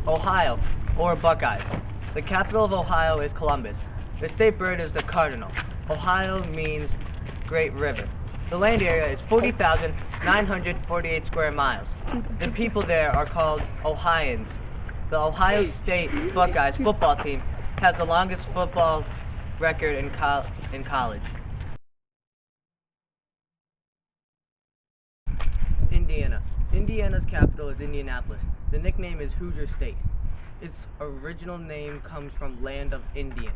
Ohio, or Buckeyes. The capital of Ohio is Columbus. The state bird is the cardinal. Ohio means Great River. The land area is 40,948 square miles. The people there are called Ohioans. The Ohio State Buckeyes football team has the longest football record in college. Indiana. Indiana's capital is Indianapolis. The nickname is Hoosier State. Its original name comes from Land of Indian.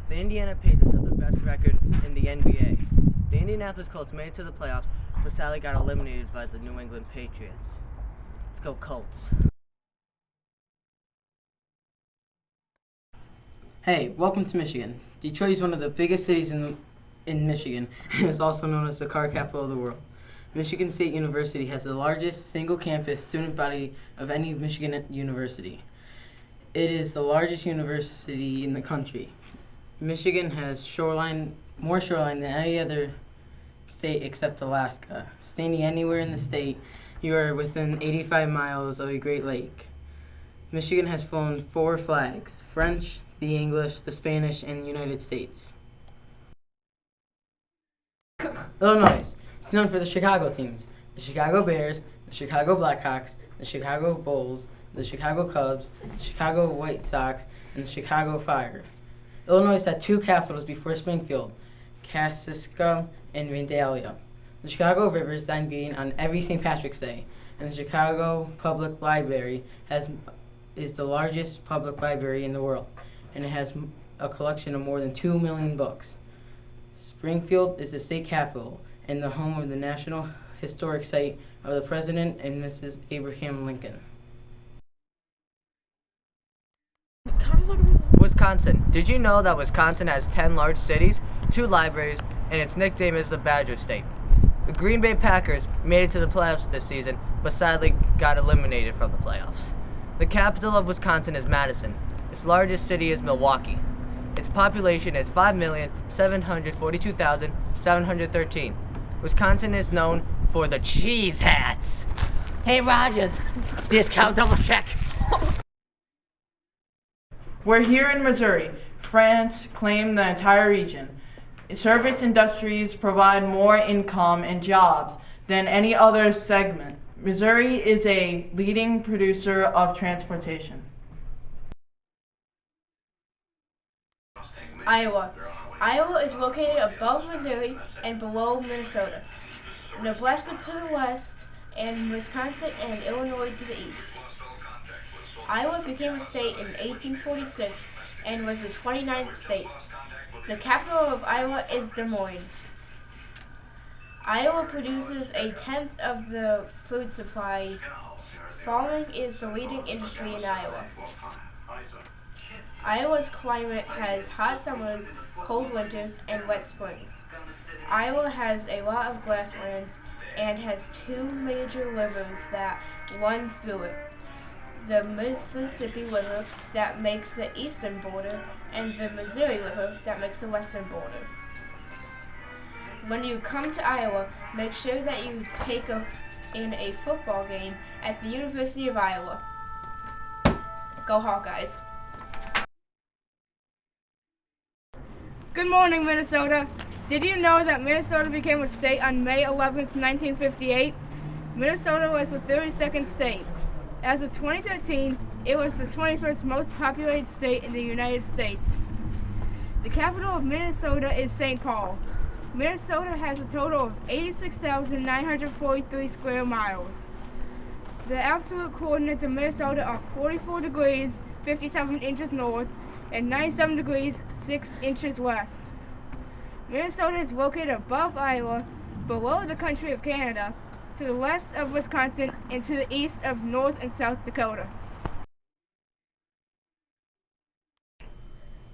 The Indiana Pacers have the best record in the NBA. The Indianapolis Colts made it to the playoffs, but sadly got eliminated by the New England Patriots. Let's go Colts. Hey, welcome to Michigan. Detroit is one of the biggest cities in Michigan and is also known as the car capital of the world. Michigan State University has the largest single-campus student body of any Michigan university. It is the largest university in the country. Michigan has more shoreline than any other state except Alaska. Standing anywhere in the state, you are within 85 miles of a Great Lake. Michigan has flown 4 flags: French, the English, the Spanish, and the United States. Illinois. It's known for the Chicago teams: the Chicago Bears, the Chicago Blackhawks, the Chicago Bulls, the Chicago Cubs, the Chicago White Sox, and the Chicago Fire. Illinois had 2 capitals before Springfield: Kaskaskia and Vandalia. The Chicago River is then green on every St. Patrick's Day, and the Chicago Public Library is the largest public library in the world, and it has a collection of more than 2 million books. Springfield is the state capital and the home of the National Historic Site of the President and Mrs. Abraham Lincoln. Wisconsin. Did you know that Wisconsin has 10 large cities, 2 libraries, and its nickname is the Badger State? The Green Bay Packers made it to the playoffs this season, but sadly got eliminated from the playoffs. The capital of Wisconsin is Madison. Its largest city is Milwaukee. Its population is 5,742,713. Wisconsin is known for the cheese hats. Hey Rogers, discount double check. We're here in Missouri. France claimed the entire region. Service industries provide more income and jobs than any other segment. Missouri is a leading producer of transportation. Iowa. Iowa is located above Missouri and below Minnesota, Nebraska to the west, and Wisconsin and Illinois to the east. Iowa became a state in 1846 and was the 29th state. The capital of Iowa is Des Moines. Iowa produces a tenth of the food supply. Farming is the leading industry in Iowa. Iowa's climate has hot summers, cold winters, and wet springs. Iowa has a lot of grasslands and has 2 major rivers that run through it: the Mississippi River that makes the eastern border and the Missouri River that makes the western border. When you come to Iowa, make sure that you take in a football game at the University of Iowa. Go Hawkeyes! Good morning, Minnesota. Did you know that Minnesota became a state on May 11th, 1958? Minnesota was the 32nd state. As of 2013, it was the 21st most populated state in the United States. The capital of Minnesota is St. Paul. Minnesota has a total of 86,943 square miles. The absolute coordinates of Minnesota are 44 degrees, 57 inches north, and 97 degrees, 6 inches west. Minnesota is located above Iowa, below the country of Canada, to the west of Wisconsin, and to the east of North and South Dakota.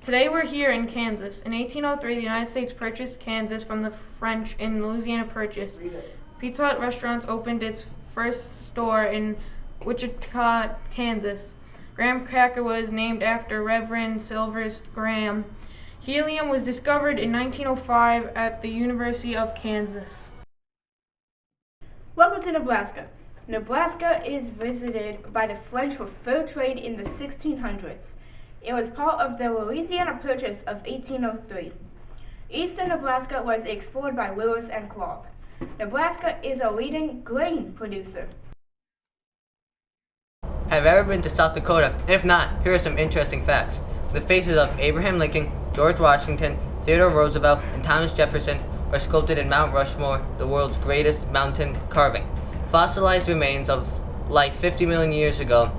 Today we're here in Kansas. In 1803, the United States purchased Kansas from the French in Louisiana Purchase. Pizza Hut Restaurants opened its first store in Wichita, Kansas. Graham cracker was named after Reverend Sylvester Graham. Helium was discovered in 1905 at the University of Kansas. Welcome to Nebraska. Nebraska is visited by the French for fur trade in the 1600s. It was part of the Louisiana Purchase of 1803. Eastern Nebraska was explored by Lewis and Clark. Nebraska is a leading grain producer. Have you ever been to South Dakota? If not, here are some interesting facts. The faces of Abraham Lincoln, George Washington, Theodore Roosevelt, and Thomas Jefferson are sculpted in Mount Rushmore, the world's greatest mountain carving. Fossilized remains of life 50 million years ago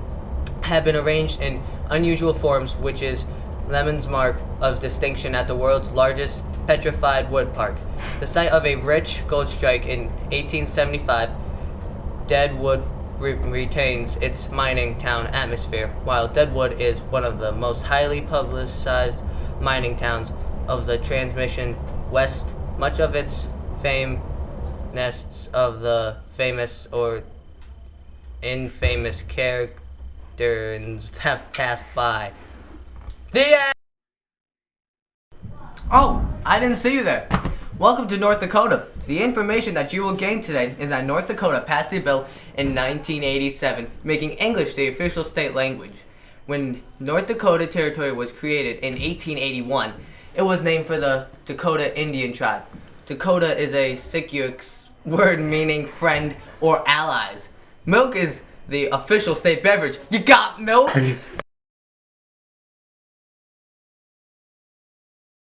have been arranged in unusual forms, which is Lemon's mark of distinction at the world's largest petrified wood park. The site of a rich gold strike in 1875, Deadwood retains its mining town atmosphere, while Deadwood is one of the most highly publicized mining towns of the Transmission West. Much of its fame nests of the famous or infamous characters have passed by. The end! Oh, I didn't see you there. Welcome to North Dakota. The information that you will gain today is that North Dakota passed a bill in 1987, making English the official state language. When North Dakota Territory was created in 1881, it was named for the Dakota Indian tribe. Dakota is a Siouxsie word meaning friend or allies. Milk is the official state beverage. You got milk?